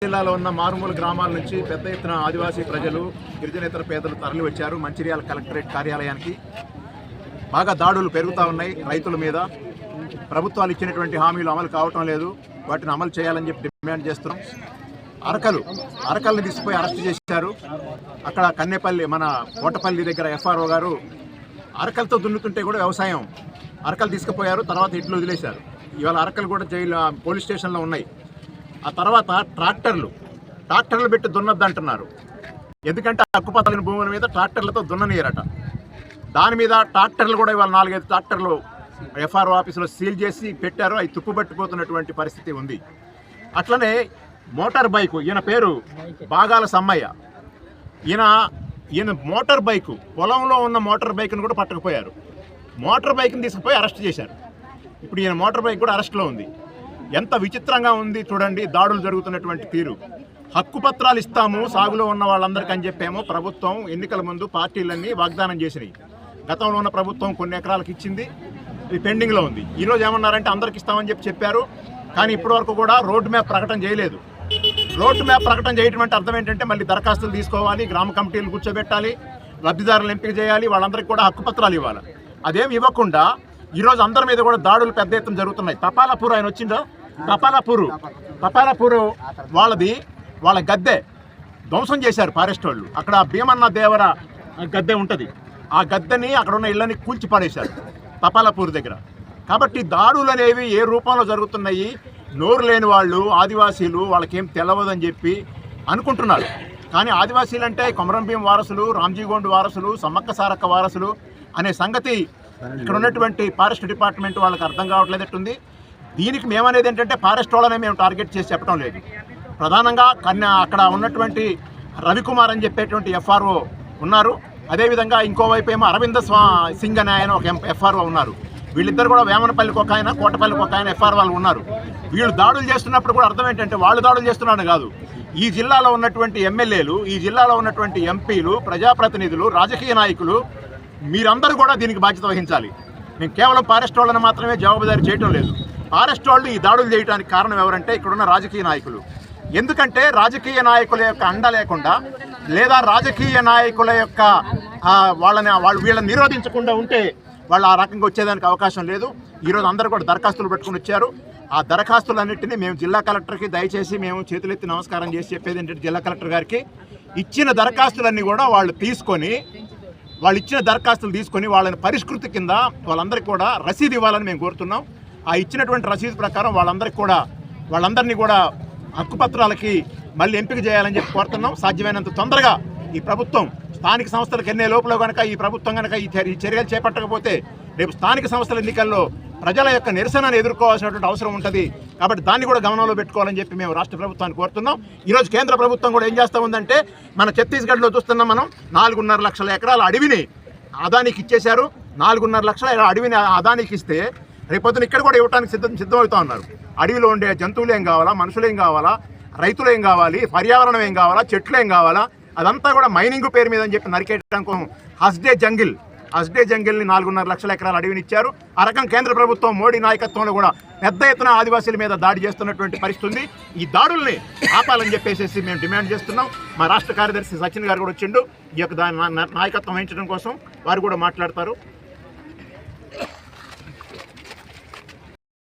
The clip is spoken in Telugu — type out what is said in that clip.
జిల్లాలో ఉన్న మారుమూల గ్రామాల నుంచి పెద్ద ఎత్తున ఆదివాసీ ప్రజలు, గిరిజనేతర పేదలు తరలి వచ్చారు మంచిర్యాల కలెక్టరేట్ కార్యాలయానికి. బాగా దాడులు పెరుగుతూ ఉన్నాయి రైతుల మీద. ప్రభుత్వాలు ఇచ్చినటువంటి హామీలు అమలు కావటం లేదు, వాటిని అమలు చేయాలని చెప్పి డిమాండ్ చేస్తున్నాం. అరకల్ని తీసుకుపోయి అరెస్ట్ చేశారు. అక్కడ కన్నెపల్లి, మన కోటపల్లి దగ్గర ఎఫ్ఆర్ఓ గారు అరకలతో దున్నుతుంటే కూడా వ్యవసాయం అరకలు తీసుకుపోయారు, తర్వాత ఇట్లు వదిలేశారు. ఇవాళ అరకలు కూడా జైలు పోలీస్ స్టేషన్లో ఉన్నాయి. ఆ తర్వాత ట్రాక్టర్లు పెట్టి దున్నద్దు అంటున్నారు. ఎందుకంటే హక్కుపత్రాల భూముల మీద ట్రాక్టర్లతో దున్ననీయరట. దాని మీద ట్రాక్టర్లు కూడా ఇవాళ 4-5 ట్రాక్టర్లు ఎఫ్ఆర్ఓ ఆఫీసులో సీల్ చేసి పెట్టారు. అవి తుప్పుపట్టిపోతున్నటువంటి పరిస్థితి ఉంది. అట్లనే మోటార్ బైకు, ఈయన పేరు బాగాల సమ్మయ్య. ఈయన మోటార్ బైకు, పొలంలో ఉన్న మోటార్ బైక్ను కూడా పట్టకపోయారు. మోటార్ బైక్ని తీసుకుపోయి అరెస్ట్ చేశారు. ఇప్పుడు ఈయన మోటార్ బైక్ కూడా అరెస్ట్లో ఉంది. ఎంత విచిత్రంగా ఉంది చూడండి దాడులు జరుగుతున్నటువంటి తీరు. హక్కుపత్రాలు ఇస్తాము సాగులో ఉన్న వాళ్ళందరికీ అని చెప్పేమో ప్రభుత్వం ఎన్నికల ముందు పార్టీలన్నీ వాగ్దానం చేసినాయి. గతంలో ఉన్న ప్రభుత్వం కొన్ని ఎకరాలకు ఇచ్చింది, ఇది పెండింగ్లో ఉంది. ఈరోజు ఏమన్నారంటే అందరికి ఇస్తామని చెప్పారు, కానీ ఇప్పటివరకు కూడా రోడ్ మ్యాప్ ప్రకటన చేయలేదు. రోడ్ మ్యాప్ ప్రకటన చేయడం అంటే అర్థం ఏంటంటే మళ్ళీ దరఖాస్తులు తీసుకోవాలి, గ్రామ కమిటీలు కూర్చోబెట్టాలి, లబ్ధిదారులు ఎంపిక చేయాలి, వాళ్ళందరికీ కూడా హక్కుపత్రాలు ఇవ్వాలి. అదేం ఇవ్వకుండా ఈరోజు అందరి మీద కూడా దాడులు పెద్ద ఎత్తున జరుగుతున్నాయి. తపాలాపూర్ ఆయన వచ్చిందో, తపాలాపూర్ వాళ్ళ గద్దె ధ్వంసం చేశారు ఫారెస్ట్ వాళ్ళు. అక్కడ భీమన్న దేవర గద్దె ఉంటుంది, ఆ గద్దెని అక్కడ ఉన్న ఇళ్ళని కూల్చి పడేశారు తపాలాపూర్ దగ్గర. కాబట్టి దాడులు అనేవి ఏ రూపంలో జరుగుతున్నాయి, నోరు లేని వాళ్ళు ఆదివాసీలు వాళ్ళకేం తెలవదని చెప్పి అనుకుంటున్నారు. కానీ ఆదివాసీలు అంటే కొమరం భీం వారసులు, రామ్జీగోండ్ వారసులు, సమ్మక్క సారక్క వారసులు అనే సంగతి ఇక్కడ ఉన్నటువంటి ఫారెస్ట్ డిపార్ట్మెంట్ వాళ్ళకి అర్థం కావట్లేదట్టుంది. దీనికి మేమనేది ఏంటంటే ఫారెస్ట్ వాళ్ళనే మేము టార్గెట్ చేసి చెప్పడం లేదు. ప్రధానంగా అక్కడ ఉన్నటువంటి రవికుమార్ అని చెప్పేటువంటి ఎఫ్ఆర్ఓ ఉన్నారు. అదేవిధంగా ఇంకోవైపు ఏమో అరవింద సింగ్ అనే ఆయన ఒక ఎఫ్ఆర్ఓ ఉన్నారు. వీళ్ళిద్దరు కూడా వేమనపల్లికి ఒక ఆయన, కోటపల్లికి ఒక ఆయన ఎఫ్ఆర్ఓలు ఉన్నారు. వీళ్ళు దాడులు చేస్తున్నప్పుడు కూడా అర్థం ఏంటంటే వాళ్ళు దాడులు చేస్తున్నారని కాదు, ఈ జిల్లాలో ఉన్నటువంటి ఎమ్మెల్యేలు, ఈ జిల్లాలో ఉన్నటువంటి ఎంపీలు, ప్రజాప్రతినిధులు, రాజకీయ నాయకులు మీరందరూ కూడా దీనికి బాధ్యత వహించాలి. మేము కేవలం ఫారెస్ట్ వాళ్ళని మాత్రమే జవాబుదారీ చేయటం లేదు. ఫారెస్ట్ వాళ్ళు ఈ దాడులు చేయడానికి కారణం ఎవరంటే ఇక్కడున్న రాజకీయ నాయకులు. ఎందుకంటే రాజకీయ నాయకుల యొక్క అండ లేకుండా, లేదా రాజకీయ నాయకుల యొక్క వీళ్ళని నిరోధించకుండా ఉంటే వాళ్ళు ఆ రకంగా వచ్చేదానికి అవకాశం లేదు. ఈరోజు అందరూ కూడా దరఖాస్తులు పెట్టుకుని వచ్చారు. ఆ దరఖాస్తులన్నింటినీ మేము జిల్లా కలెక్టర్కి దయచేసి మేము చేతులెత్తి నమస్కారం చేసి చెప్పేది ఏంటంటే, జిల్లా కలెక్టర్ గారికి ఇచ్చిన దరఖాస్తులన్నీ కూడా వాళ్ళు ఇచ్చిన దరఖాస్తులు తీసుకొని వాళ్ళని పరిష్కృతి కింద వాళ్ళందరికీ కూడా రసీదు ఇవ్వాలని మేము కోరుతున్నాం. ఆ ఇచ్చినటువంటి రసీదు ప్రకారం వాళ్ళందరినీ కూడా హక్కుపత్రాలకి మళ్ళీ ఎంపిక చేయాలని చెప్పి కోరుతున్నాం. సాధ్యమైనంత తొందరగా ఈ ప్రభుత్వం స్థానిక సంస్థలకు ఎన్నే లోపల కనుక ఈ ప్రభుత్వం కనుక ఈ చర్యలు చేపట్టకపోతే రేపు స్థానిక సంస్థల ఎన్నికల్లో ప్రజల యొక్క నిరసనను ఎదుర్కోవాల్సినటువంటి అవసరం ఉంటుంది. కాబట్టి దాన్ని కూడా గమనంలో పెట్టుకోవాలని చెప్పి మేము రాష్ట్ర ప్రభుత్వాన్ని కోరుతున్నాం. ఈరోజు కేంద్ర ప్రభుత్వం కూడా ఏం చేస్తూ ఉందంటే, మన ఛత్తీస్గఢ్లో చూస్తున్నాం మనం, 4.5 లక్షల ఎకరాల అడవిని అదానికి ఇచ్చేశారు. 4.5 లక్షల అడవిని అదానికి ఇస్తే రేపొద్దున ఇక్కడ కూడా ఇవ్వడానికి సిద్ధమవుతా ఉన్నారు. అడవిలో ఉండే జంతువులు ఏం కావాలా, మనుషులు ఏం కావాలా, రైతులు ఏం కావాలి, పర్యావరణం ఏం కావాలా, చెట్లు ఏం కావాలా, అదంతా కూడా మైనింగ్ పేరు మీద అని చెప్పి నరికేయడానికి హస్డే జంగిల్ని 4.5 లక్షల ఎకరాల అడవిని ఇచ్చారు. ఆ రకం కేంద్ర ప్రభుత్వం మోడీ నాయకత్వంలో కూడా పెద్ద ఎత్తున ఆదివాసీల మీద దాడి చేస్తున్నటువంటి పరిస్థితి ఉంది. ఈ దాడుల్ని ఆపాలని చెప్పేసి మేము డిమాండ్ చేస్తున్నాం. మా రాష్ట్ర కార్యదర్శి సచిన్ గారు కూడా వచ్చిండు ఈ యొక్క నాయకత్వం వహించడం కోసం, వారు కూడా మాట్లాడతారు.